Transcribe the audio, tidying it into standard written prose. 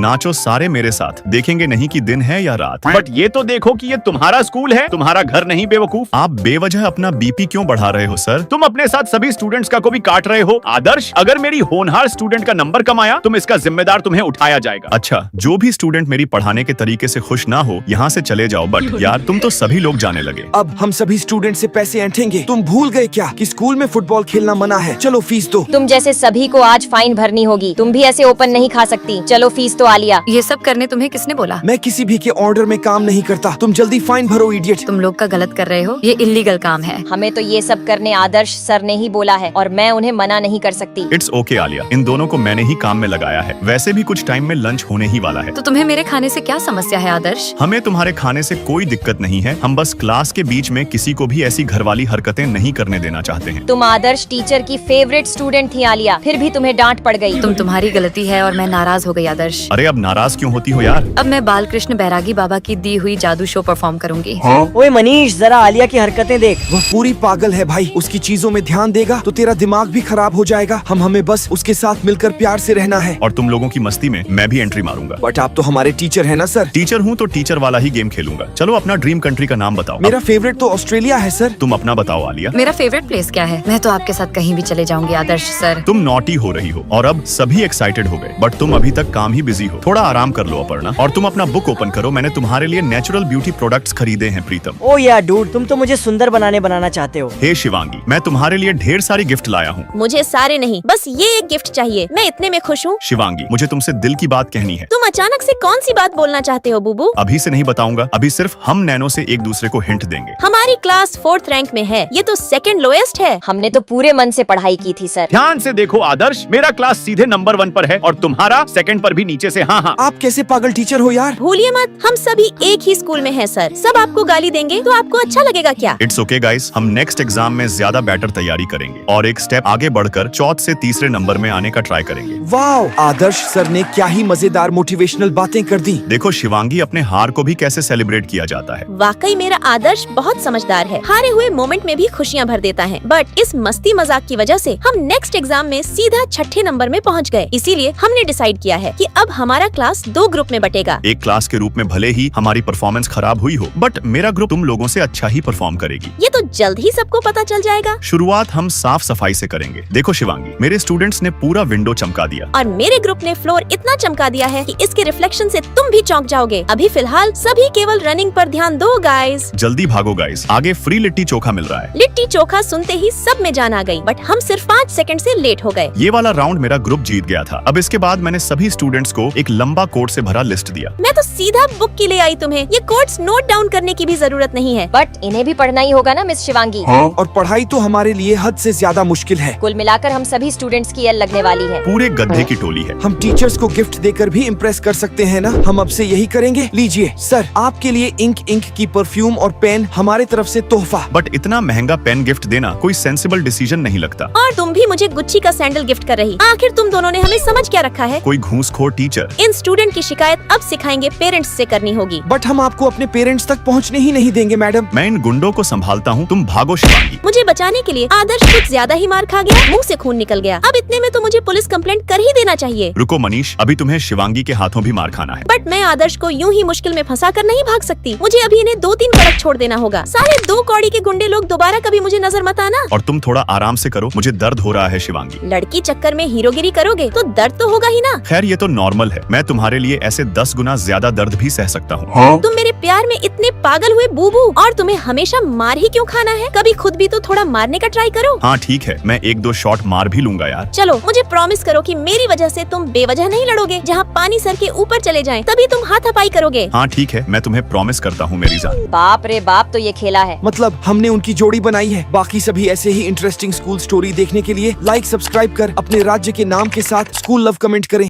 नाचो सारे मेरे साथ, देखेंगे नहीं कि दिन है या रात। बट ये तो देखो कि ये तुम्हारा स्कूल है, तुम्हारा घर नहीं बेवकूफ। आप बेवजह अपना बीपी क्यों बढ़ा रहे हो सर? तुम अपने साथ सभी स्टूडेंट्स का को भी काट रहे हो। आदर्श, अगर मेरी होनहार स्टूडेंट का नंबर कम आया तो इसका जिम्मेदार तुम्हें उठाया जाएगा। अच्छा, जो भी स्टूडेंट मेरी पढ़ाने के तरीके से खुश ना हो यहाँ से चले जाओ। बट यार तुम तो सभी लोग जाने लगे। अब हम सभी स्टूडेंट से पैसे ऐंठेंगे। तुम भूल गए क्या कि स्कूल में फुटबॉल खेलना मना है? चलो फीस दो। तुम जैसे सभी को आज फाइन भरनी होगी। तुम भी ऐसे ओपन नहीं खा सकती। चलो फीस तो आलिया। ये सब करने तुम्हें किसने बोला? मैं किसी भी के ऑर्डर में काम नहीं करता। तुम जल्दी फाइन भरो इडियट। तुम लोग का गलत कर रहे हो, ये इलीगल काम है। हमें तो ये सब करने आदर्श सर ने ही बोला है और मैं उन्हें मना नहीं कर सकती। इट्स ओके आलिया, इन दोनों को मैंने ही काम में लगाया है। वैसे भी कुछ टाइम में लंच होने ही वाला है। तो तुम्हें मेरे खाने से क्या समस्या है आदर्श? हमें तुम्हारे खाने से कोई दिक्कत नहीं है। हम बस क्लास के बीच में किसी को भी ऐसी घरवाली हरकतें नहीं करने देना चाहते हैं। तुम आदर्श टीचर की फेवरेट स्टूडेंट थी आलिया, फिर भी तुम्हें डांट पड़ गई। तुम्हारी गलती है और मैं नाराज हो गई आदर्श। अरे अब नाराज क्यों होती हो यार? अब मैं बालकृष्ण बैरागी बाबा की दी हुई जादू शो परफॉर्म करूंगी। ओए मनीष, जरा आलिया की हरकतें देख। वह पूरी पागल है भाई। उसकी चीजों में ध्यान देगा तो तेरा दिमाग भी खराब हो जाएगा। हमें बस उसके साथ मिलकर प्यार से रहना है। और तुम लोगों की मस्ती में मैं भी एंट्री मारूंगा। बट आप तो हमारे टीचर है ना सर? टीचर हूँ तो टीचर वाला ही गेम खेलूंगा। चलो अपना ड्रीम कंट्री का नाम बताओ। मेरा फेवरेट तो ऑस्ट्रेलिया है सर। तुम अपना बताओ आलिया। मेरा फेवरेट प्लेस क्या है? मैं तो आपके साथ कहीं भी चले जाऊंगी आदर्श सर। तुम नॉटी हो रही हो और अब सभी एक्साइटेड हो गए। बट तुम अभी तक काम ही बिजी हो। थोड़ा आराम कर लो अपर्णा। और तुम अपना बुक ओपन करो। मैंने तुम्हारे लिए नेचुरल ब्यूटी प्रोडक्ट्स खरीदे हैं प्रीतम। ओ यार डूड, तुम तो मुझे सुंदर बनाना चाहते हो। हे शिवांगी, मैं तुम्हारे लिए ढेर सारी गिफ्ट लाया हूँ। मुझे सारे नहीं, बस ये एक गिफ्ट चाहिए। मैं इतने में खुश हूँ। शिवांगी, मुझे तुमसे दिल की बात कहनी है। तुम अचानक से कौन सी बात बोलना चाहते हो बुबू? अभी से नहीं बताऊंगा। अभी सिर्फ हम नैनो से एक दूसरे को हिंट देंगे। हमारी क्लास 4th रैंक में है। ये तो 2nd लोएस्ट है। हमने तो पूरे मन से पढ़ाई की थी सर। ध्यान से देखो आदर्श, मेरा क्लास सीधे नंबर 1 पर है और तुम्हारा 2nd पर भी नीचे से। हाँ हाँ, आप कैसे पागल टीचर हो यार? भूलिए मत, हम सभी एक ही स्कूल में हैं सर। सब आपको गाली देंगे तो आपको अच्छा लगेगा क्या? इट्स ओके गाइस, हम नेक्स्ट एग्जाम में ज्यादा बेटर तैयारी करेंगे और एक स्टेप आगे बढ़कर 4th से 3रे नंबर में आने का ट्राई करेंगे। वाह, आदर्श सर ने क्या ही मजेदार मोटिवेशनल बातें कर दी। देखो शिवांगी, अपने हार को भी कैसे सेलिब्रेट किया जाता है। वाकई मेरा आदर्श बहुत समझदार है। हारे हुए मोमेंट में भी खुशियाँ भर देता है। बट इस मस्ती मजाक की वजह से हम नेक्स्ट एग्जाम में सीधा 6ठे नंबर में पहुँच गए। इसीलिए हमने डिसाइड किया है कि अब हमारा क्लास 2 ग्रुप में बटेगा। एक क्लास के रूप में भले ही हमारी परफॉर्मेंस खराब हुई हो, बट मेरा ग्रुप तुम लोगों से अच्छा ही परफॉर्म करेगी। ये तो जल्द ही सबको पता चल जाएगा। शुरुआत हम साफ सफाई से करेंगे। देखो शिवांगी, मेरे स्टूडेंट्स ने पूरा विंडो चमका दिया और मेरे ग्रुप ने फ्लोर इतना चमका दिया है कि इसके रिफ्लेक्शन से तुम भी चौंक जाओगे। अभी फिलहाल सभी केवल रनिंग पर ध्यान दो गाइस। जल्दी भागो गाइस, आगे फ्री लिट्टी चोखा मिल रहा है। लिट्टी चोखा सुनते ही सब में जान आ गई, बट हम सिर्फ 5 सेकंड से लेट हो गए। ये वाला राउंड मेरा ग्रुप जीत गया था। अब इसके बाद मैंने सभी स्टूडेंट्स को एक लंबा कोड से भरा लिस्ट दिया। मैं तो सीधा बुक की ले आई तुम्हें। ये कोड्स नोट डाउन करने की भी जरूरत नहीं है। बट इन्हें भी पढ़ना ही होगा ना मिस शिवांगी। और पढ़ाई तो हमारे लिए हद से ज्यादा मुश्किल है। कुल मिलाकर हम सभी स्टूडेंट्स की एल लगने वाली है। पूरे गड्ढे की टोली है। हम टीचर्स को गिफ्ट देकर भी इम्प्रेस कर सकते हैं ना? हम अब से यही करेंगे। लीजिए सर, आपके लिए इंक की परफ्यूम और पेन हमारे तरफ से तोहफा। बट इतना महंगा पेन गिफ्ट देना कोई सेंसिबल डिसीजन नहीं लगता। और तुम भी मुझे गुच्ची का सैंडल गिफ्ट कर रही। आखिर तुम दोनों ने हमें समझ क्या रखा है? कोई घूसखोर टीचर। इन स्टूडेंट की शिकायत अब सिखाएंगे पेरेंट्स से करनी होगी। बट हम आपको अपने पेरेंट्स तक पहुंचने ही नहीं देंगे मैडम। मैं इन गुंडों को संभालता हूँ, तुम भागो शिवांगी। मुझे बचाने के लिए आदर्श कुछ ज्यादा ही मार खा गया। मुंह से खून निकल गया। अब इतने में तो मुझे पुलिस कंप्लेंट कर ही देना चाहिए। रुको मनीष, अभी तुम्हें शिवांगी के हाथों भी मार खाना है। बट मैं आदर्श को यूं ही मुश्किल में फंसा कर नहीं भाग सकती। मुझे अभी इन्हें 2-3 कड़क छोड़ देना होगा। सारे 2 कौड़ी के गुंडे लोग दोबारा कभी मुझे नजर मत आना। और तुम थोड़ा आराम से करो, मुझे दर्द हो रहा है शिवांगी। लड़की चक्कर में हीरोगिरी करोगे तो दर्द तो होगा ही ना। खैर ये तो नॉर्मल है। मैं तुम्हारे लिए ऐसे 10 गुना ज्यादा दर्द भी सह सकता हूँ। तुम मेरे प्यार में इतने पागल हुए बूबू, और तुम्हें हमेशा मार ही क्यों खाना है? कभी खुद भी तो थोड़ा मारने का ट्राई करो। हाँ ठीक है, मैं 1-2 शॉट मार भी लूंगा यार। चलो मुझे प्रॉमिस करो कि मेरी वजह से तुम बेवजह नहीं लड़ोगे। जहाँ पानी सर के ऊपर चले जाए तभी तुम हाथापाई करोगे। हाँ ठीक है, मैं तुम्हें प्रॉमिस करता हूँ मेरी जान। बाप रे बाप, तो ये खेला है। मतलब हमने उनकी जोड़ी बनाई है। बाकी सभी ऐसे ही इंटरेस्टिंग स्कूल स्टोरी देखने के लिए लाइक सब्सक्राइब कर अपने राज्य के नाम के साथ स्कूल लव कमेंट करें।